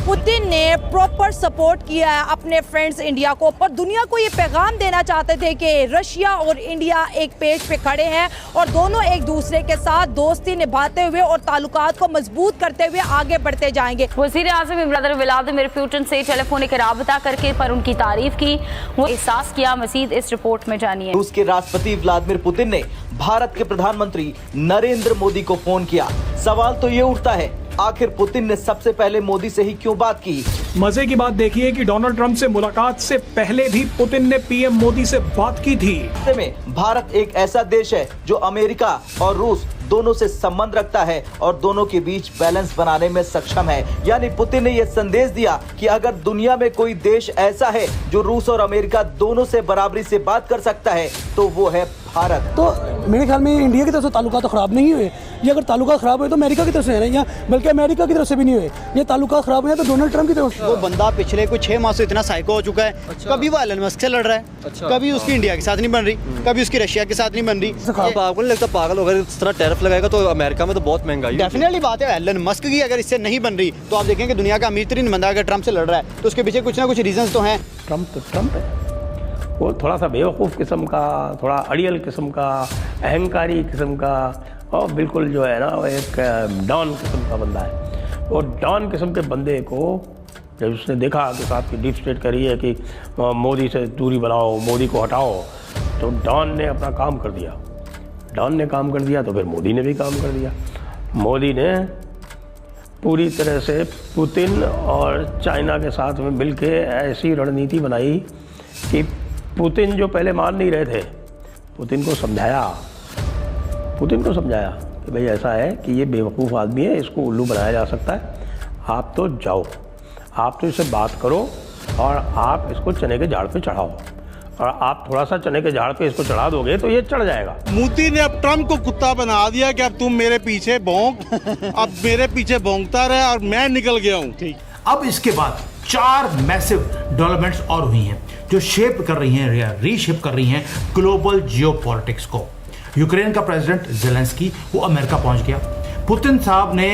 Putin ने proper support किया है अपने फ्रेंड्स इंडिया को, पर दुनिया को ये पैगाम देना चाहते थे कि रशिया और इंडिया एक पेज पे खड़े हैं और दोनों एक दूसरे के साथ दोस्ती निभाते हुए और ताल्लुकात को मजबूत करते हुए आगे बढ़ते जाएंगे। वज़ीर-ए-आज़म ब्रदर व्लादिमीर पुतिन से टेलीफोनिक राबता करके पर उनकी तारीफ की, वो एहसास किया। मजीद इस रिपोर्ट में जानिए। रूस के राष्ट्रपति व्लादिमीर पुतिन ने भारत के प्रधानमंत्री नरेंद्र मोदी को फोन किया। सवाल तो ये उठता है, आखिर पुतिन ने सबसे पहले मोदी से ही क्यों बात की? मजे की बात देखिए कि डोनाल्ड ट्रंप से मुलाकात से पहले भी पुतिन ने पीएम मोदी से बात की थी। ऐसे में भारत एक ऐसा देश है जो अमेरिका और रूस दोनों से संबंध रखता है और दोनों के बीच बैलेंस बनाने में सक्षम है। यानी पुतिन ने यह संदेश दिया कि अगर दुनिया में कोई देश ऐसा है जो रूस और अमेरिका दोनों से बराबरी से बात कर सकता है तो वो है भारत। तो मेरे ख्याल में इंडिया की तरफ से ताल्लुकात तो खराब नहीं हुए। ये अगर ताल्लुकात खराब हुए तो अमेरिका की तरफ से है नहीं, बल्कि अमेरिका की तरफ से भी नहीं हुए। ये ताल्लुकात खराब हुए तो डोनाल्ड ट्रंप की तरफ से। वो बंदा पिछले कुछ 6 माह से इतना साइको हो चुका है। कभी वो एलन मस्क से लड़ रहा है, कभी उसकी इंडिया के साथ नहीं बन रही, कभी उसकी रशिया के साथ नहीं बन रही। आपको नहीं लगता पागल होगा इस तरह टैरिफ लगाएगा तो अमेरिका में तो बहुत महंगाई? डेफिनेटली बात है, एलन मस्क की अगर इससे नहीं बन रही तो आप देखेंगे दुनिया का अमीर तरीन बंदा अगर ट्रंप से लड़ रहा है तो उसके पीछे कुछ ना कुछ रीजंस तो हैं। ट्रंप तो ट्रंप है, वो थोड़ा सा बेवकूफ़ किस्म का, थोड़ा अड़ियल किस्म का, अहंकारी किस्म का और बिल्कुल जो है ना वो एक डॉन किस्म का बंदा है। और डॉन किस्म के बंदे को जब उसने देखा कि साथ की डीप स्टेट करी है कि मोदी से दूरी बनाओ, मोदी को हटाओ, तो डॉन ने अपना काम कर दिया। डॉन ने काम कर दिया तो फिर मोदी ने भी काम कर दिया। मोदी ने पूरी तरह से पुतिन और चाइना के साथ में मिलके ऐसी रणनीति बनाई कि पुतिन जो पहले मान नहीं रहे थे, पुतिन को समझाया कि भाई ऐसा है कि ये बेवकूफ़ आदमी है, इसको उल्लू बनाया जा सकता है, आप तो जाओ, आप तो इससे बात करो और आप इसको चने के झाड़ पे चढ़ाओ, और आप थोड़ा सा चने के झाड़ पे इसको चढ़ा दोगे तो ये चढ़ जाएगा। मोदी ने अब ट्रंप को कुत्ता बना दिया कि अब तुम मेरे पीछे भौंक, अब मेरे पीछे भौंकता रहे और मैं निकल गया हूँ। ठीक। अब इसके बाद 4 मैसिव डेवलपमेंट्स और हुई हैं जो शेप कर रही हैं या रीशेप कर रही हैं ग्लोबल जियोपॉलिटिक्स को। यूक्रेन का प्रेसिडेंट ज़ेलेंस्की वो अमेरिका पहुंच गया। पुतिन साहब ने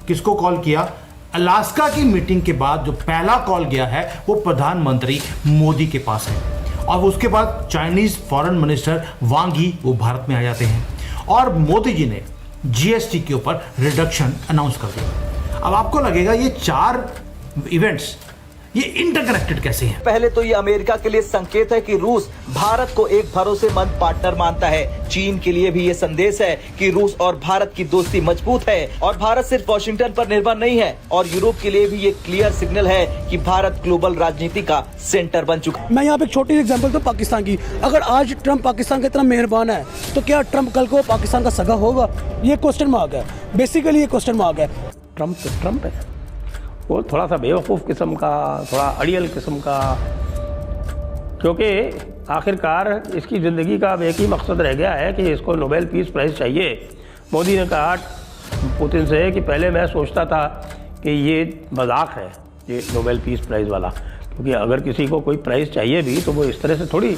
किसको कॉल किया? अलास्का की मीटिंग के बाद जो पहला कॉल गया है वो प्रधानमंत्री मोदी के पास है, और उसके बाद चाइनीज फॉरेन मिनिस्टर वांग ही वो भारत में आ जाते हैं और मोदी जी ने जीएसटी के ऊपर रिडक्शन अनाउंस कर दिया। अब आपको लगेगा ये 4 इवेंट्स ये इंटरकनेक्टेड कैसे हैं? पहले तो ये अमेरिका के लिए संकेत है कि रूस भारत को एक भरोसेमंद पार्टनर मानता है। चीन के लिए भी ये संदेश है कि रूस और भारत की दोस्ती मजबूत है और भारत सिर्फ वॉशिंगटन पर निर्भर नहीं है। और यूरोप के लिए भी ये क्लियर सिग्नल है कि भारत ग्लोबल राजनीति का सेंटर बन चुका है। मैं यहाँ पे एक छोटी एग्जांपल तो पाकिस्तान की। अगर आज ट्रंप पाकिस्तान का इतना मेहरबान है तो क्या ट्रंप कल को पाकिस्तान का सगा होगा? ये क्वेश्चन मार्क है, बेसिकली ये क्वेश्चन मार्क है। ट्रंप तो ट्रंप है, वो थोड़ा सा बेवकूफ़ किस्म का, थोड़ा अड़ियल किस्म का, क्योंकि आखिरकार इसकी ज़िंदगी का अब एक ही मकसद रह गया है कि इसको नोबेल पीस प्राइज़ चाहिए। मोदी ने कहा पुतिन से कि पहले मैं सोचता था कि ये मजाक है ये नोबेल पीस प्राइज़ वाला, क्योंकि अगर किसी को कोई प्राइज़ चाहिए भी तो वो इस तरह से थोड़ी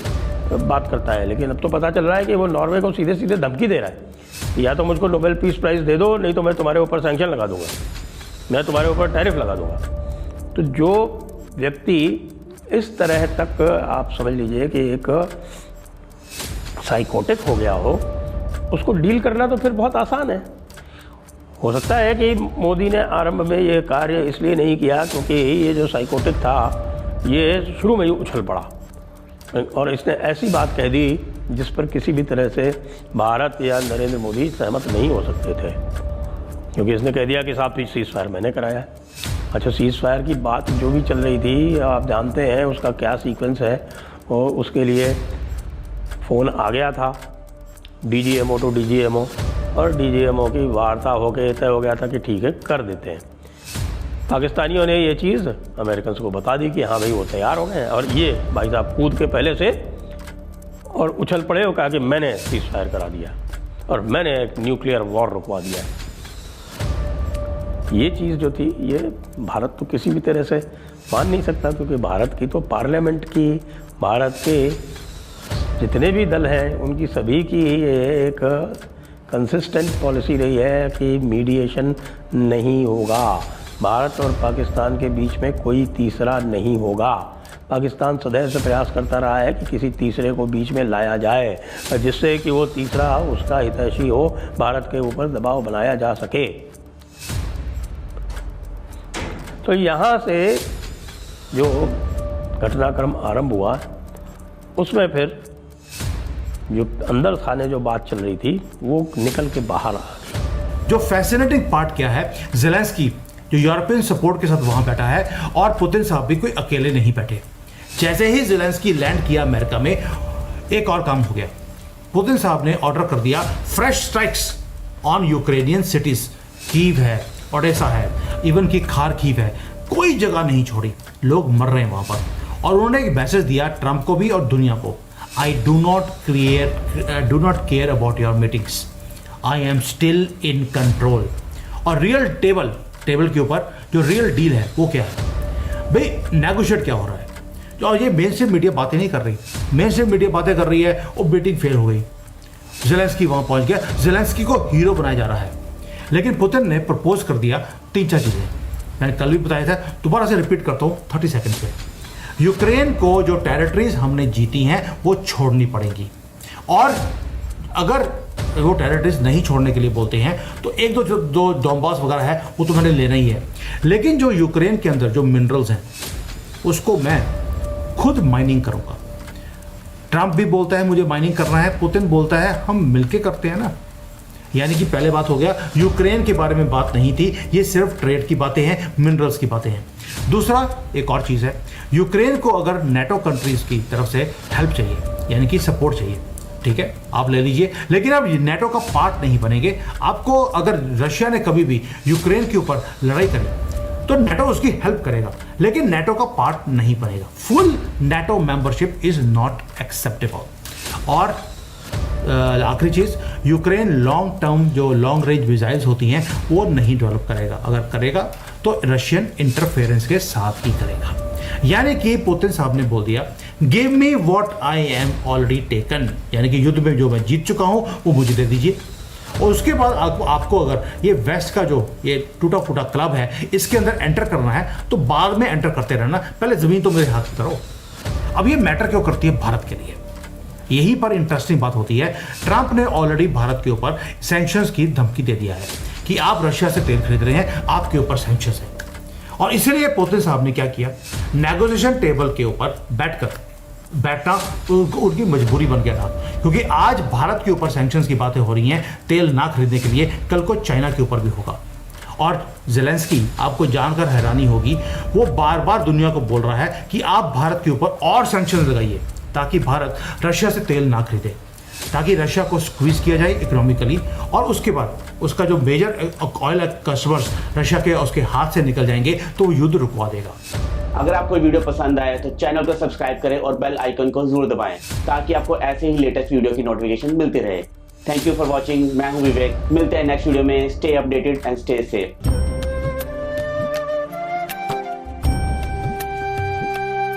बात करता है, लेकिन अब तो पता चल रहा है कि वो नॉर्वे को सीधे सीधे धमकी दे रहा है, या तो मुझको नोबेल पीस प्राइज़ दे दो, नहीं तो मैं तुम्हारे ऊपर सैंक्शन लगा दूँगा, मैं तुम्हारे ऊपर टैरिफ लगा दूंगा। तो जो व्यक्ति इस तरह तक आप समझ लीजिए कि एक साइकोटिक हो गया हो, उसको डील करना तो फिर बहुत आसान है। हो सकता है कि मोदी ने आरंभ में ये कार्य इसलिए नहीं किया क्योंकि ये जो साइकोटिक था ये शुरू में ही उछल पड़ा और इसने ऐसी बात कह दी जिस पर किसी भी तरह से भारत या नरेंद्र मोदी सहमत नहीं हो सकते थे, क्योंकि इसने कह दिया कि साहब सीज़ फायर मैंने कराया। अच्छा, सीज़ फायर की बात जो भी चल रही थी आप जानते हैं उसका क्या सीक्वेंस है, और उसके लिए फ़ोन आ गया था DGMO टू DGMO और DGMO की वार्ता होकर तय हो गया था कि ठीक है कर देते हैं। पाकिस्तानियों ने ये चीज़ अमेरिकन को बता दी कि हाँ भाई वो तैयार हो गए हैं, और ये भाई साहब कूद के पहले से और उछल पड़े और कहा कि मैंने सीज़ फायर करा दिया और मैंने एक न्यूक्लियर वॉर रुकवा दिया। ये चीज़ जो थी ये भारत तो किसी भी तरह से मान नहीं सकता, क्योंकि भारत की तो पार्लियामेंट की, भारत के जितने भी दल हैं उनकी सभी की ये एक कंसिस्टेंट पॉलिसी रही है कि मीडिएशन नहीं होगा, भारत और पाकिस्तान के बीच में कोई तीसरा नहीं होगा। पाकिस्तान सदैव से प्रयास करता रहा है कि किसी तीसरे को बीच में लाया जाए, जिससे कि वो तीसरा उसका हितैषी हो, भारत के ऊपर दबाव बनाया जा सके। तो यहाँ से जो घटनाक्रम आरंभ हुआ, उसमें फिर जो अंदर थाने जो बात चल रही थी वो निकल के बाहर आ गई। जो फैसिनेटिंग पार्ट क्या है, ज़ेलेंस्की जो यूरोपियन सपोर्ट के साथ वहां बैठा है और पुतिन साहब भी कोई अकेले नहीं बैठे। जैसे ही ज़ेलेंस्की लैंड किया अमेरिका में, एक और काम हो गया। पुतिन साहब ने ऑर्डर कर दिया fresh strikes on Ukrainian cities. Kyiv है, ओडेसा है, इवन की खारकीव है, कोई जगह नहीं छोड़ी, लोग मर रहे हैं वहां पर। और उन्होंने एक मैसेज दिया ट्रंप को भी और दुनिया को, I do not care about your meetings. I am still in control. और रियल टेबल के ऊपर जो रियल डील है वो क्या है भाई, नेगोशिएट क्या हो रहा है। और ये मेन स्ट्रीम मीडिया बातें नहीं कर रही, मेन स्ट्रीम मीडिया बातें कर रही है और मीटिंग फेल हो गई, ज़ेलेंस्की वहां पहुंच गया, ज़ेलेंस्की को हीरो बनाया जा रहा है। लेकिन पुतिन ने प्रपोज कर दिया 3-4 चीजें, मैंने कल भी बताया था, दोबारा से रिपीट करता हूँ 30 सेकंड पे। यूक्रेन को जो टेरिटरीज हमने जीती हैं वो छोड़नी पड़ेगी, और अगर वो टेरिटरीज नहीं छोड़ने के लिए बोलते हैं तो एक दो डोंबास वगैरह है वो तो मैंने लेना ही है। लेकिन जो यूक्रेन के अंदर जो मिनरल्स हैं उसको मैं खुद माइनिंग करूंगा। ट्रंप भी बोलता है मुझे माइनिंग करना है, पुतिन बोलता है हम मिलके करते हैं ना। यानी कि पहले बात हो गया, यूक्रेन के बारे में बात नहीं थी, ये सिर्फ ट्रेड की बातें हैं, मिनरल्स की बातें हैं। दूसरा एक और चीज़ है, यूक्रेन को अगर नेटो कंट्रीज की तरफ से हेल्प चाहिए, यानी कि सपोर्ट चाहिए, ठीक है आप ले लीजिए, लेकिन अब नेटो का पार्ट नहीं बनेंगे। आपको अगर रशिया ने कभी भी यूक्रेन के ऊपर लड़ाई करी तो नेटो उसकी हेल्प करेगा, लेकिन नेटो का पार्ट नहीं बनेगा। Full NATO membership is not acceptable. और आखिरी चीज़, यूक्रेन लॉन्ग टर्म जो लॉन्ग रेंज मिसाइल्स होती हैं वो नहीं डेवलप करेगा, अगर करेगा तो रशियन इंटरफेरेंस के साथ ही करेगा। यानी कि पुतिन साहब ने बोल दिया give me what I am already taken, यानी कि युद्ध में जो मैं जीत चुका हूं वो मुझे दे दीजिए। और उसके बाद आपको अगर ये वेस्ट का जो ये टूटा फूटा क्लब है इसके अंदर एंटर करना है तो बाद में एंटर करते रहना, पहले जमीन तो मेरे हाथ में करो। अब ये मैटर क्यों करती है भारत के लिए, यहीं पर इंटरेस्टिंग बात होती है। ट्रंप ने ऑलरेडी भारत के ऊपर सैंक्शंस की धमकी दे दिया है कि आप रशिया से तेल खरीद रहे हैं, आपके ऊपर सैंक्शंस है। और इसलिए पुतिन साहब ने क्या किया, नेगोशिएशन टेबल के ऊपर बैठना उनकी मजबूरी बन गया था, क्योंकि आज भारत के ऊपर सैंक्शंस की बातें हो रही हैं तेल ना खरीदने के लिए, कल को चाइना के ऊपर भी होगा। और ज़ेलेंस्की, आपको जानकर हैरानी होगी, वो बार बार दुनिया को बोल रहा है कि आप भारत के ऊपर और सैंक्शंस लगाइए ताकि भारत रशिया से तेल ना खरीदे, ताकि रशिया को स्क्वीज किया जाए इकोनॉमिकली, और उसके बाद उसका जो मेजर ऑयल कस्टमर्स रशिया के उसके हाथ से निकल जाएंगे तो वो युद्ध रुकवा देगा। अगर आपको वीडियो पसंद आए तो चैनल को सब्सक्राइब करें और बेल आइकन को जरूर दबाएं ताकि आपको ऐसे ही लेटेस्ट वीडियो की नोटिफिकेशन मिलती रहे। थैंक यू फॉर वॉचिंग, मैं हूं विवेक, मिलते हैं नेक्स्ट वीडियो में। Stay updated and stay safe.